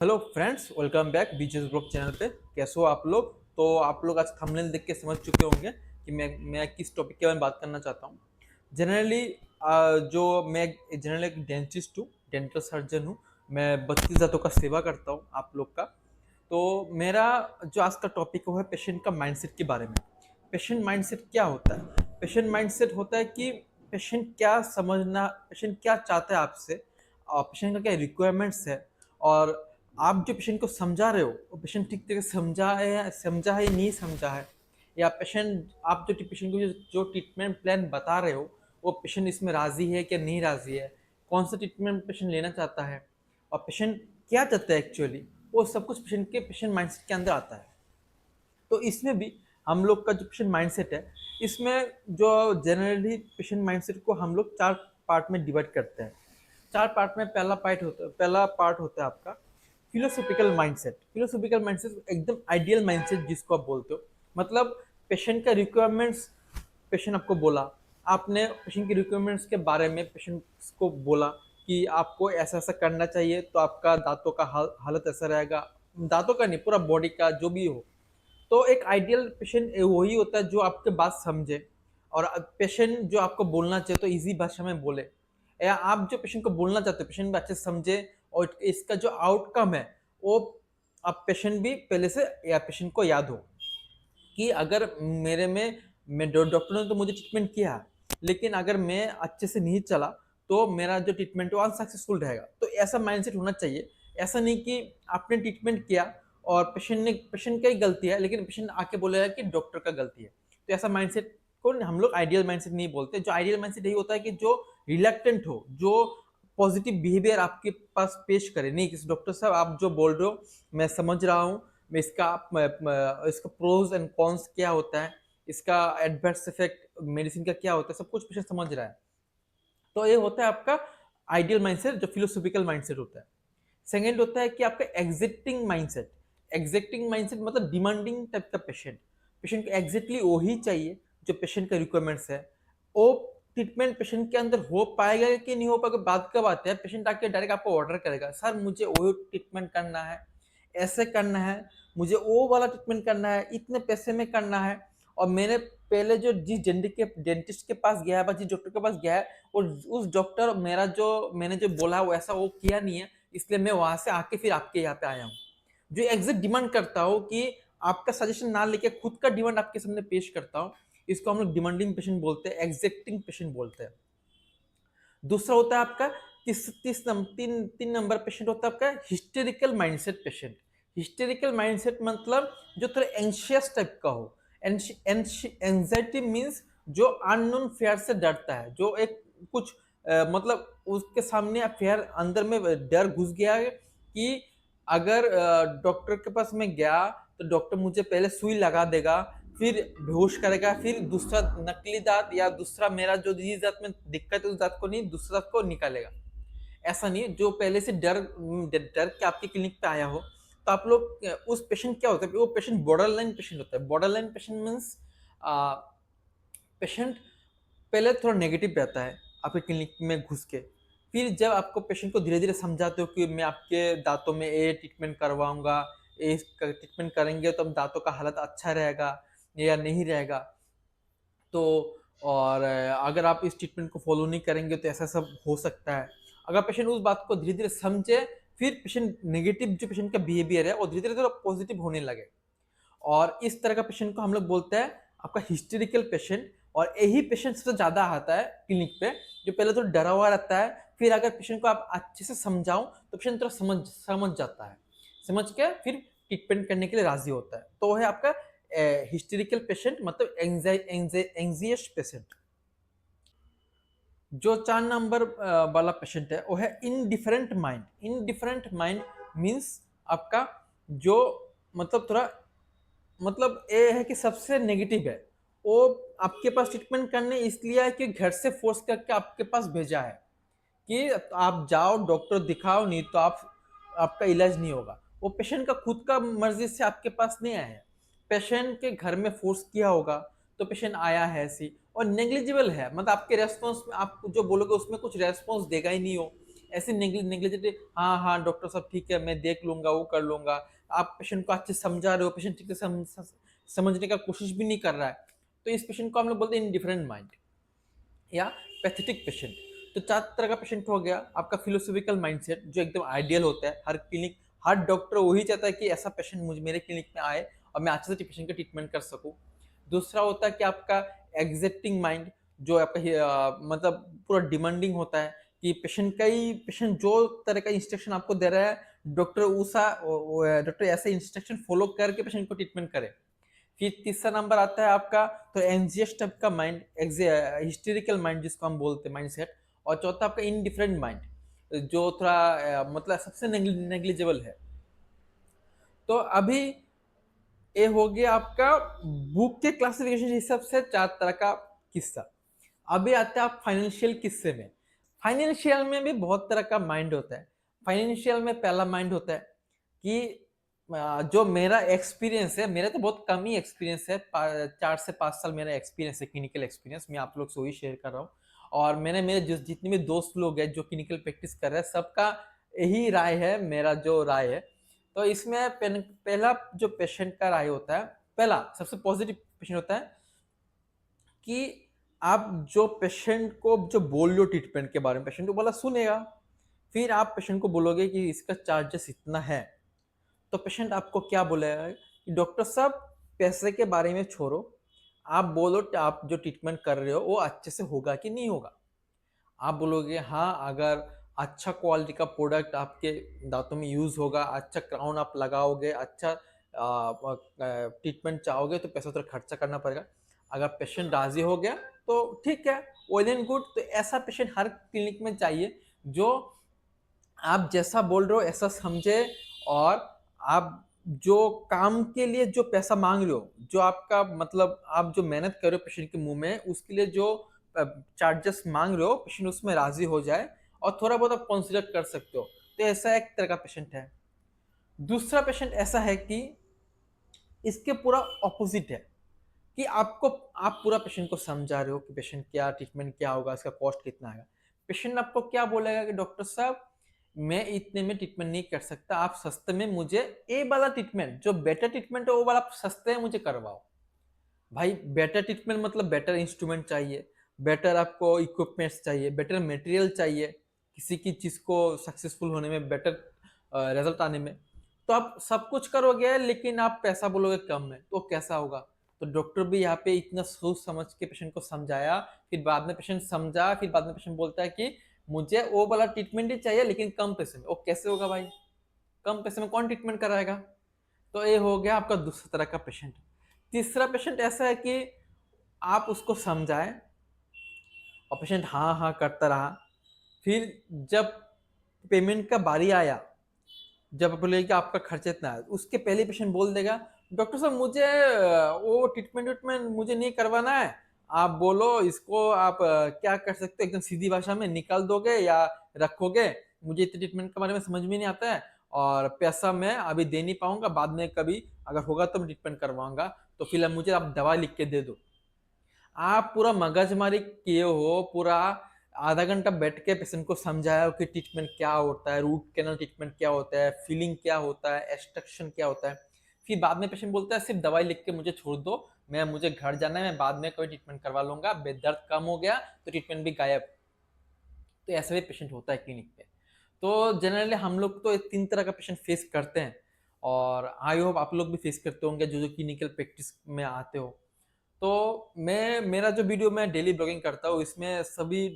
Hello friends, welcome back BJ's blog channel पे। कैसे हो आप लोग? तो आप लोग आज थंबनेल देख के समझ चुके होंगे कि मैं किस टॉपिक के बारे में बात करना चाहता हूँ। जनरली जो मैं जनरली एक डेंटिस्ट हूँ, डेंटल सर्जन हूँ। मैं 32 जातों का सेवा करता हूँ आप लोग का। तो मेरा जो आज का टॉपिक है वो है पेशेंट का माइंडसेट के बारे में। पेशेंट माइंडसेट क्या होता है? पेशेंट माइंडसेट होता है कि पेशेंट क्या चाहता है आपसे, और पेशेंट का क्या रिक्वायरमेंट्स है, और आप जो पेशेंट को समझा रहे हो वो पेशेंट ठीक तरह से समझा है या नहीं समझा है, या पेशेंट आप जो पेशेंट को जो ट्रीटमेंट प्लान बता रहे हो वो पेशेंट इसमें राजी है कि नहीं राजी है, कौन सा ट्रीटमेंट पेशेंट लेना चाहता है, और पेशेंट क्या चाहता है एक्चुअली, वो सब कुछ पेशेंट माइंडसेट के अंदर आता है। तो इसमें भी हम लोग का जो पेशेंट माइंडसेट है, इसमें जो जनरली पेशेंट माइंडसेट को हम लोग 4 पार्ट में डिवाइड करते हैं। 4 पार्ट में पहला पार्ट होता है आपका फिलोसॉफिकल माइंडसेट। फिलोसॉफिकल माइंडसेट एकदम आइडियल माइंडसेट जिसको आप बोलते हो। मतलब पेशेंट का रिक्वायरमेंट्स, पेशेंट आपको बोला, आपने पेशेंट की रिक्वायरमेंट्स के बारे में पेशेंट को बोला कि आपको ऐसा ऐसा करना चाहिए तो आपका दांतों का हालत ऐसा रहेगा। दांतों का नहीं, पूरा बॉडी का जो भी हो। तो एक आइडियल पेशेंट वही होता है जो आपके बात समझे, और पेशेंट जो आपको बोलना चाहिए तो इजी भाषा में बोले, या आप जो पेशेंट को बोलना चाहते हो पेशेंट भी अच्छे से समझे, और इसका जो आउटकम है वो आप पेशेंट भी पहले से या पेशेंट को याद हो कि अगर मेरे में मैं डॉक्टर ने तो मुझे ट्रीटमेंट किया, लेकिन अगर मैं अच्छे से नहीं चला तो मेरा जो ट्रीटमेंट है वो अनसक्सेसफुल रहेगा। तो ऐसा माइंडसेट होना चाहिए। ऐसा नहीं कि आपने ट्रीटमेंट किया और पेशेंट का ही गलती है, लेकिन पेशेंट आके बोलेगा कि डॉक्टर का गलती है। तो ऐसा माइंडसेट को हम लोग आइडियल माइंडसेट नहीं बोलते। जो आइडियल माइंडसेट यही होता है कि जो रिलैक्टेंट हो, जो पॉजिटिव बिहेवियर आपके पास पेश करे, नहीं किसी डॉक्टर साहब आप जो बोल रहे हो मैं समझ रहा हूँ, मैं इसका प्रोज एंड कॉन्स क्या होता है, इसका एडवर्स इफेक्ट मेडिसिन का क्या होता है, सब कुछ पेशेंट समझ रहा है। तो ये होता है आपका आइडियल माइंडसेट, जो फिलोसॉफिकल माइंडसेट होता है। सेकंड होता है कि आपका एग्जैक्टिंग माइंडसेट। एग्जैक्टिंग माइंडसेट मतलब डिमांडिंग टाइप का पेशेंट। पेशेंट को एग्जैक्टली वही चाहिए जो पेशेंट का रिक्वायरमेंट्स है। वो ट्रीटमेंट पेशेंट के अंदर हो पाएगा कि नहीं हो पाएगा बात का बात है। पेशेंट आके डायरेक्ट आपको ऑर्डर करेगा, सर मुझे वो ट्रीटमेंट करना है, ऐसे करना है, मुझे वो वाला ट्रीटमेंट करना है, इतने पैसे में करना है। और मैंने पहले जो जिस डेंटिस्ट के पास गया है, जिस डॉक्टर के पास गया है, और उस डॉक्टर मेरा जो मैंने जो बोला है वैसा वो किया नहीं है, इसलिए मैं वहां से आके फिर आपके यहाँ पे आया हूँ। जो एग्जैक्ट डिमांड करता हूँ कि आपका सजेशन ना लेके खुद का डिमांड आपके सामने पेश करता हूँ, इसको हम लोग डिमांडिंग पेशेंट बोलते हैं, एग्जैक्टिंग पेशेंट बोलते हैं। दूसरा होता है आपका तीन नंबर पेशेंट होता है आपका hysterical mindset patient. Hysterical mindset मतलब जो थोड़ा एंशियस टाइप का हो। एंजाइटी मीन्स जो अननोन फेयर से डरता है, जो एक कुछ मतलब उसके सामने फेयर अंदर में डर घुस गया है कि अगर डॉक्टर के पास मैं गया तो डॉक्टर मुझे पहले सुई लगा देगा, फिर बेहोश करेगा, फिर दूसरा नकली दांत या दूसरा मेरा जो जिस दांत में दिक्कत है उस दांत को नहीं, दूसरा दांत को निकालेगा। ऐसा नहीं, जो पहले से डर डर के आपके क्लिनिक पे आया हो। तो आप लोग उस पेशेंट क्या होता है, वो पेशेंट बॉर्डर लाइन पेशेंट होता है। Border line patient means patient पहले थोड़ा नेगेटिव रहता है आपके क्लिनिक में घुस के, फिर जब आपको पेशेंट को धीरे धीरे समझाते हो कि मैं आपके दांतों में ये ट्रीटमेंट करवाऊंगा, ये ट्रीटमेंट करेंगे तो दांतों का हालत अच्छा रहेगा या नहीं रहेगा, तो और अगर आप इस ट्रीटमेंट को फॉलो नहीं करेंगे तो ऐसा सब हो सकता है। अगर पेशेंट उस बात को धीरे धीरे समझे, फिर पेशेंट नेगेटिव जो पेशेंट का बिहेवियर है वो धीरे धीरे थोड़ा पॉजिटिव होने लगे। और इस तरह का पेशेंट को हम लोग बोलते हैं आपका हिस्टेरिकल पेशेंट। और यही पेशेंट सबसे ज्यादा आता है क्लिनिक पे, जो पहले तो डरा हुआ रहता है, फिर अगर पेशेंट को आप अच्छे से समझाओ तो पेशेंट थोड़ा समझ जाता है, समझ के फिर ट्रीटमेंट करने के लिए राजी होता है। तो वो है आपका हिस्टेरिकल पेशेंट, मतलब एंजियस पेशेंट। जो 4 नंबर वाला पेशेंट है वो है indifferent mind. Indifferent mind means आपका जो मतलब थोड़ा मतलब ये है कि सबसे नेगेटिव है। वो आपके पास ट्रीटमेंट करने इसलिए है कि घर से फोर्स करके आपके पास भेजा है कि आप जाओ डॉक्टर दिखाओ, नहीं तो आपका इलाज नहीं होगा। वो पेशेंट का खुद का मर्जी से आपके पास नहीं आया है, पेशेंट के घर में फोर्स किया होगा तो पेशेंट आया है ऐसी। और नेग्लिजिबल है, मतलब आपके रेस्पॉन्स में आप जो बोलोगे उसमें कुछ रेस्पॉन्स देगा ही नहीं हो, ऐसे नेग्लिजिबल, हाँ हाँ डॉक्टर साहब ठीक है, मैं देख लूंगा, वो कर लूंगा। आप पेशेंट को अच्छे से समझा रहे हो, पेशेंट ठीक से समझने का कोशिश भी नहीं कर रहा है, तो इस पेशेंट को हम लोग बोलते हैं इंडिफरेंट माइंड या पैथेटिक पेशेंट। तो 4 तरह का पेशेंट हो गया। आपका फिलोसॉफिकल माइंडसेट जो एकदम आइडियल होता है, हर डॉक्टर वही चाहता है कि ऐसा पेशेंट मुझे मेरे क्लिनिक में आए और मैं अच्छे से पेशेंट का ट्रीटमेंट कर सकूं। दूसरा होता है कि आपका एग्जैक्टिंग माइंड, जो आपका मतलब पूरा डिमांडिंग होता है कि पेशेंट जो तरह का इंस्ट्रक्शन आपको दे रहा है, डॉक्टर ऐसे इंस्ट्रक्शन फॉलो करके पेशेंट को ट्रीटमेंट करे। फिर तीसरा नंबर आता है आपका तो एंजियस टाइप का माइंड, हिस्टेरिकल माइंड जिसको हम बोलते हैं माइंडसेट। और चौथा आपका इनडिफरेंट माइंड, जो थोड़ा मतलब सबसे नेग्लिजिबल है। तो अभी ये हो गया आपका बुक के क्लासिफिकेशन हिसाब से 4 तरह का किस्सा। अभी आते हैं आप फाइनेंशियल किस्से में। फाइनेंशियल में भी बहुत तरह का माइंड होता है। फाइनेंशियल में पहला माइंड होता है कि जो मेरा एक्सपीरियंस है, मेरा तो बहुत कम ही एक्सपीरियंस है, 4 से 5 साल मेरा एक्सपीरियंस है, क्लिनिकल एक्सपीरियंस, मैं आप लोग से वही शेयर कर रहा हूँ। और मैंने मेरे जितने भी दोस्त लोग हैं जो क्लिनिकल प्रैक्टिस कर रहे हैं, सबका यही राय है, मेरा जो राय है। तो इसमें पहला जो पेशेंट का राय होता है, पहला सबसे पॉजिटिव पेशेंट होता है कि आप जो पेशेंट को जो बोल लो ट्रीटमेंट के बारे में, पेशेंट को बोला सुनेगा। फिर आप पेशेंट को बोलोगे कि इसका चार्जेस इतना है, तो पेशेंट आपको क्या बोलेगा कि डॉक्टर साहब पैसे के बारे में छोड़ो, आप बोलो आप जो ट्रीटमेंट कर रहे हो वो अच्छे से होगा कि नहीं होगा। आप बोलोगे हाँ, अगर अच्छा क्वालिटी का प्रोडक्ट आपके दांतों में यूज होगा, अच्छा क्राउन आप लगाओगे, अच्छा ट्रीटमेंट चाहोगे तो पैसा थोड़ा खर्चा करना पड़ेगा। अगर पेशेंट राजी हो गया तो ठीक है, वेल एंड गुड। तो ऐसा पेशेंट हर क्लिनिक में चाहिए जो आप जैसा बोल रहे हो ऐसा समझे, और आप जो काम के लिए जो पैसा मांग रहे हो, जो आपका मतलब आप जो मेहनत कर रहे हो पेशेंट के मुंह में, उसके लिए जो चार्जेस मांग रहे हो, पेशेंट उसमें राजी हो जाए और थोड़ा बहुत आप कंसिडर कर सकते हो। तो ऐसा एक तरह का पेशेंट है। दूसरा पेशेंट ऐसा है कि इसके पूरा ऑपोजिट है कि आप पूरा पेशेंट को समझा रहे हो कि पेशेंट क्या ट्रीटमेंट क्या होगा, इसका कॉस्ट कितना आएगा। पेशेंट आपको क्या बोलेगा कि डॉक्टर साहब मैं इतने में ट्रीटमेंट नहीं कर सकता, आप सस्ते में मुझे ए वाला ट्रीटमेंट, जो बेटर ट्रीटमेंट है वो वाला आप सस्ते में मुझे करवाओ। भाई बेटर ट्रीटमेंट मतलब बेटर इंस्ट्रूमेंट चाहिए, बेटर आपको इक्विपमेंट्स चाहिए, बेटर मटेरियल चाहिए, किसी की चीज को सक्सेसफुल होने में, बेटर रिजल्ट आने में। तो आप सब कुछ करोगे लेकिन आप पैसा बोलोगे कम में, तो कैसा होगा। तो डॉक्टर भी यहाँ पे इतना सोच समझ के पेशेंट को समझाया, फिर बाद में पेशेंट समझा, फिर बाद में पेशेंट बोलता है कि मुझे वो वाला ट्रीटमेंट ही चाहिए लेकिन कम पैसे में। वो कैसे होगा भाई, कम पैसे में कौन ट्रीटमेंट कराएगा। तो ये हो गया आपका दूसरा तरह का पेशेंट। तीसरा पेशेंट ऐसा है कि आप उसको समझाएं और पेशेंट हाँ हाँ करता रहा। फिर जब पेमेंट का बारी आया, जब बोले कि आपका खर्चा इतना है, उसके पहले पेशेंट बोल देगा डॉक्टर साहब मुझे वो ट्रीटमेंट विटमेंट मुझे नहीं करवाना है, आप बोलो इसको, आप क्या कर सकते हो, एकदम सीधी भाषा में निकाल दोगे या रखोगे, मुझे इतने ट्रीटमेंट के बारे में समझ में नहीं आता है, और पैसा मैं अभी दे नहीं पाऊंगा, बाद में कभी अगर होगा तो मैं ट्रीटमेंट करवाऊंगा, तो फिलहाल मुझे आप दवा लिख के दे दो। आप पूरा मगजमारी किए हो, पूरा आधा घंटा बैठ के पेशेंट को समझाया हो कि ट्रीटमेंट क्या होता है, रूट कैनल ट्रीटमेंट क्या होता है, फिलिंग क्या होता है, एक्सट्रक्शन क्या होता है। फिर बाद में पेशेंट बोलता है सिर्फ दवाई लिख के मुझे छोड़ दो, मुझे घर जाना है, मैं बाद में कोई ट्रीटमेंट करवा लूंगा, दर्द कम हो गया तो ट्रीटमेंट भी गायब। तो ऐसा भी पेशेंट होता है क्लिनिक पे। तो जनरली हम लोग तो 3 तरह का पेशेंट फेस करते हैं, और आई होप आप लोग भी फेस करते होंगे जो जो क्लिनिकल प्रैक्टिस में आते हो। तो मेरा जो वीडियो मैं डेली ब्लॉगिंग करता हूँ, इसमें सभी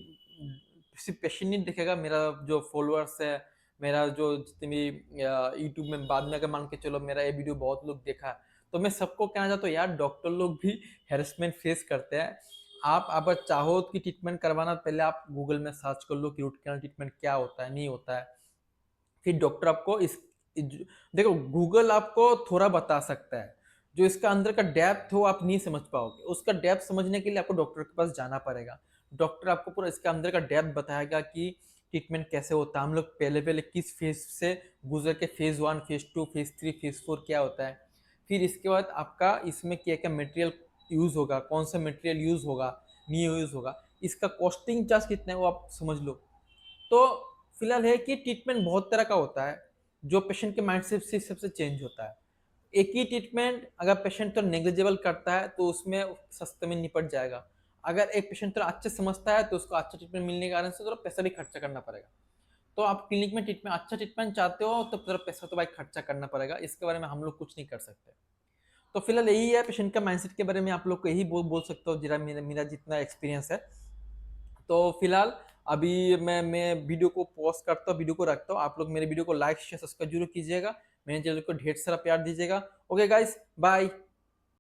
सिर्फ पेशेंट नहीं दिखेगा, मेरा जो फॉलोअर्स है, मेरा जो जितने भी यूट्यूब में बाद में अगर मान के चलो मेरा ये वीडियो बहुत लोग देखा, तो मैं सबको कहना चाहता हूँ यार, डॉक्टर लोग भी हेरसमेंट फेस करते हैं। आप अगर चाहो कि ट्रीटमेंट करवाना, पहले आप गूगल में सर्च कर लो कि रूट कैनल ट्रीटमेंट क्या होता है, नहीं होता है। फिर डॉक्टर आपको देखो, गूगल आपको थोड़ा बता सकता है, जो इसका अंदर का डेप्थ हो आप नहीं समझ पाओगे, उसका डेप्थ समझने के लिए आपको डॉक्टर के पास जाना पड़ेगा। डॉक्टर आपको पूरा इसके अंदर का डेप्थ बताएगा कि ट्रीटमेंट कैसे होता है, हम लोग पहले पहले किस फेज से गुजर के, फेज 1, फेज 2, फेज 3, फेज 4 क्या होता है। फिर इसके बाद आपका इसमें क्या क्या मटेरियल यूज होगा, कौन सा मटेरियल यूज होगा, नहीं यूज होगा, इसका कॉस्टिंग चार्ज कितना है वो आप समझ लो। तो फिलहाल है कि ट्रीटमेंट बहुत तरह का होता है, जो पेशेंट के माइंडसेट से हिसाब से चेंज होता है। एक ही ट्रीटमेंट अगर पेशेंट तो नेग्लिजिबल करता है तो उसमें सस्ते में निपट जाएगा। अगर एक पेशेंट थोड़ा अच्छे समझता है तो उसको अच्छा ट्रीटमेंट मिलने के कारण से थोड़ा पैसा भी खर्चा करना पड़ेगा। तो आप क्लिनिक में ट्रीटमेंट अच्छा ट्रीटमेंट चाहते हो तो थोड़ा पैसा तो भाई खर्चा करना पड़ेगा, इसके बारे में हम लोग कुछ नहीं कर सकते। तो फिलहाल यही है पेशेंट का माइंडसेट के बारे में आप लोग को यही बोल सकता हूँ, जरा मेरा जितना एक्सपीरियंस है। तो फिलहाल अभी मैं वीडियो को पॉज करता हूँ, वीडियो को रखता हूँ। आप लोग मेरे वीडियो को लाइक शेयर सब्सक्राइब जरूर कीजिएगा, मेरे चैनल को ढेर सारा प्यार दीजिएगा। Okay guys, bye.